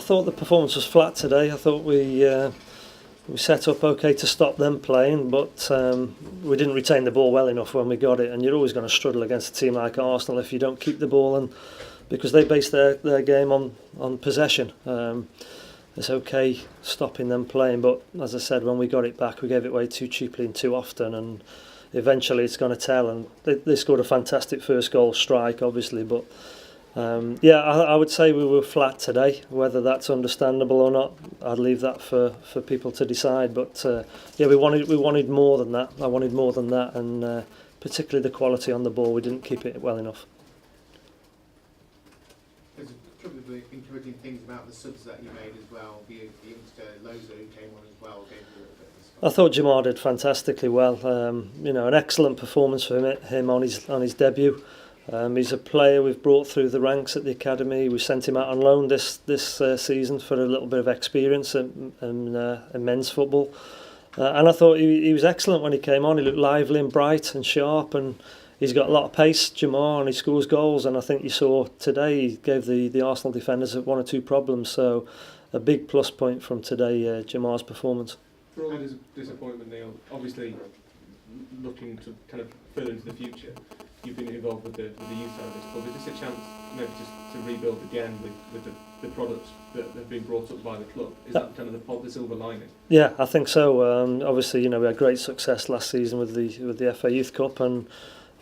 thought the performance was flat today. I thought we set up okay to stop them playing, but we didn't retain the ball well enough when we got it. And you're always going to struggle against a team like Arsenal if you don't keep the ball, and because they base their game on possession. It's okay stopping them playing, but as I said, when we got it back, we gave it away too cheaply and too often, and eventually it's going to tell. And they scored a fantastic first goal strike, obviously, but I would say we were flat today. Whether that's understandable or not, I'd leave that for people to decide. But we wanted more than that. I wanted more than that, and particularly the quality on the ball. We didn't keep it well enough. There's a couple of encouraging things about the subs that you made as well. The youngster Loza who came on as well gave you a bit of a spot. I thought Jamar did fantastically well. An excellent performance for him on his debut. He's a player we've brought through the ranks at the academy. We sent him out on loan this season for a little bit of experience in men's football. And I thought he was excellent when he came on. He looked lively and bright and sharp, and he's got a lot of pace, Jamar, and he scores goals. And I think you saw today he gave the Arsenal defenders one or two problems. So a big plus point from today, Jamar's performance. For all the disappointment, Neil, obviously looking to kind of further into the future, you've been involved with the youth side of this club. Is this a chance maybe just to rebuild again with the products that have been brought up by the club? Is that kind of the silver lining? Yeah, I think so. Obviously, we had great success last season with the FA Youth Cup, and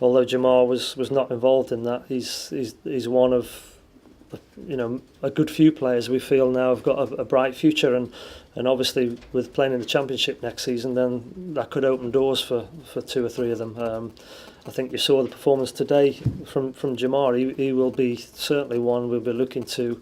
although Jamar was not involved in that, he's one of a good few players we feel now have got a bright future, and obviously with playing in the Championship next season, then that could open doors for two or three of them. I think you saw the performance today from Jamar. He will be certainly one we'll be looking to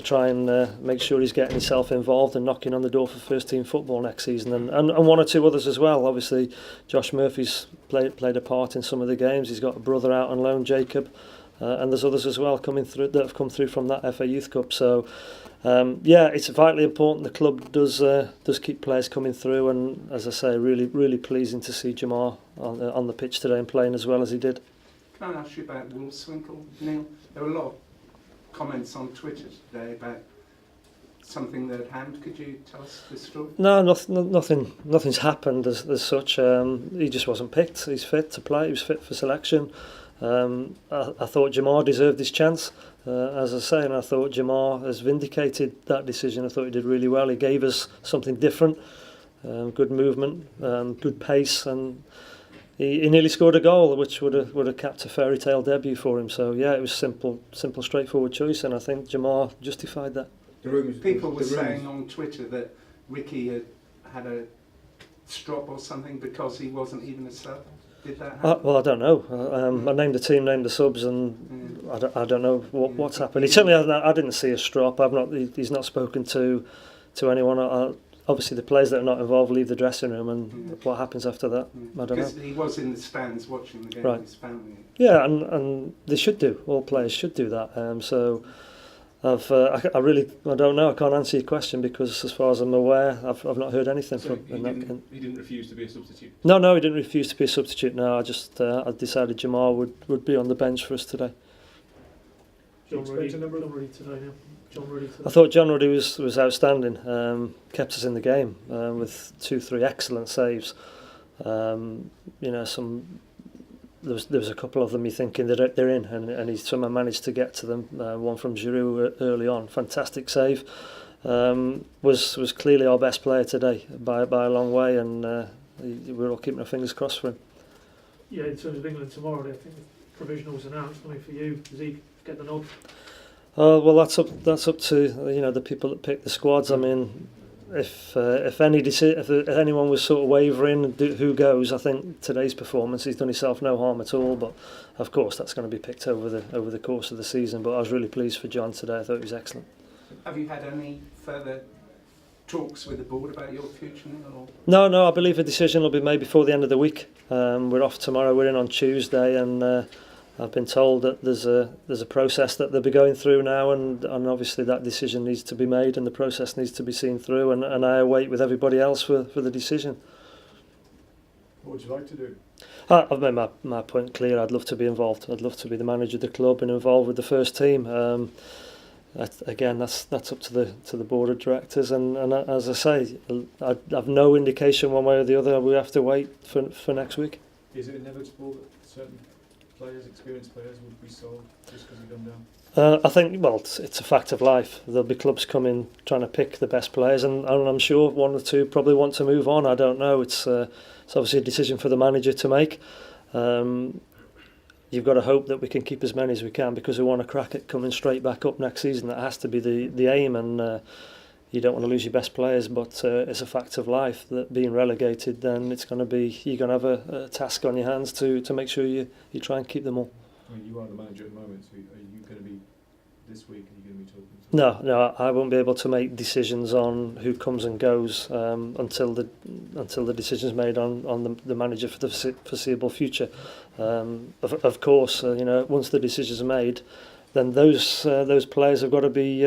try and make sure he's getting himself involved and knocking on the door for first team football next season, and one or two others as well. Obviously Josh Murphy's played a part in some of the games. He's got a brother out on loan, Jacob, and there's others as well coming through that have come through from that FA Youth Cup. So it's vitally important the club does keep players coming through, and as I say, really pleasing to see Jamar on the pitch today and playing as well as he did. Can I ask you about Wolfswinkel, Neil? There were a lot of comments on Twitter today about something that had happened. Could you tell us the story? No, nothing's happened as such. He just wasn't picked. He's fit to play. He was fit for selection. I thought Jamar deserved his chance, as I say, and I thought Jamar has vindicated that decision. I thought he did really well. He gave us something different, good movement, good pace, and he nearly scored a goal, which would have capped a fairy tale debut for him. So yeah, it was simple, straightforward choice, and I think Jamar justified that. People were saying on Twitter that Ricky had a strop or something because he wasn't even a sub. Did that happen? Well, I don't know. I named the team, named the subs, and I don't know what's happened. He certainly hasn't. I didn't see a strop. He's not spoken to anyone. Obviously, the players that are not involved leave the dressing room, and what happens after that, I don't know. Because he was in the stands watching the game with his family. Yeah, and they should do. All players should do that. I don't know. I can't answer your question because, as far as I'm aware, I've not heard anything from him. He didn't refuse to be a substitute? No, he didn't refuse to be a substitute. No, I decided Jamar would be on the bench for us today. John Ruddy today now. I thought John Ruddy was outstanding. Kept us in the game with 2-3 excellent saves. There was a couple of them you're thinking that they're in, and he somehow managed to get to them. One from Giroud early on, fantastic save. Was clearly our best player today by a long way, and we're all keeping our fingers crossed for him. Yeah, in terms of England tomorrow, I think the provisional's announced. I mean, for you, does he get the nod? Well, that's up to the people that pick the squads. I mean, if anyone was sort of wavering who goes, I think today's performance, he's done himself no harm at all. But of course, that's going to be picked over the course of the season. But I was really pleased for John today. I thought he was excellent. Have you had any further talks with the board about your future now? No. I believe a decision will be made before the end of the week. We're off tomorrow. We're in on Tuesday, and I've been told that there's a process that they'll be going through now, and obviously that decision needs to be made and the process needs to be seen through, and I await with everybody else for the decision. What would you like to do? I've made my point clear. I'd love to be involved. I'd love to be the manager of the club and involved with the first team. again, that's up to the board of directors, and as I say, I've no indication one way or the other. We have to wait for next week. Is it inevitable that certain players, experienced players, would be sold just because you've gone down? I think, well, it's a fact of life. There'll be clubs coming trying to pick the best players, and I'm sure one or two probably want to move on. I don't know. It's obviously a decision for the manager to make. You've got to hope that we can keep as many as we can, because we want to crack at coming straight back up next season. That has to be the aim, and you don't want to lose your best players, but it's a fact of life that being relegated, then it's going to be, you're going to have a task on your hands to make sure you try and keep them all. I mean, you are the manager at the moment, so are you going to be, this week, are you going to be talking to No, I won't be able to make decisions on who comes and goes until the decision's made on the manager for the foreseeable future. Of course, once the decision's made, then those players have got to be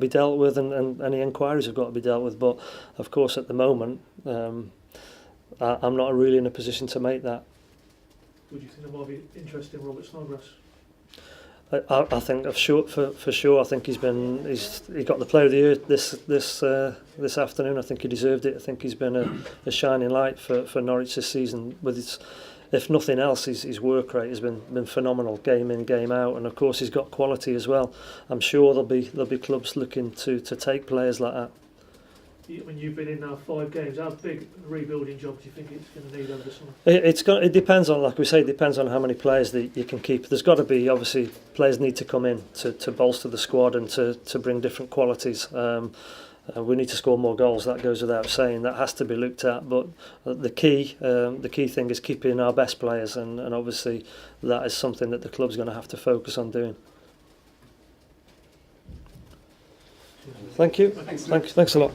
dealt with, and any inquiries have got to be dealt with. But of course, at the moment, I'm not really in a position to make that. Would you think there might be interest in Robert Snodgrass? I think for sure. I think he got the Player of the Year this afternoon. I think he deserved it. I think he's been a shining light for Norwich this season. With his, if nothing else, his work rate has been phenomenal, game in, game out, and of course he's got quality as well. I'm sure there'll be clubs looking to take players like that. When you've been in now 5 games, how big a rebuilding job do you think it's going to need over the summer? It depends on, like we say, it depends on how many players that you can keep. There's got to be, obviously, players need to come in to bolster the squad and to bring different qualities. We need to score more goals. That goes without saying. That has to be looked at. But the key thing is keeping our best players, and obviously that is something that the club's going to have to focus on doing. Thank you. Thanks a lot.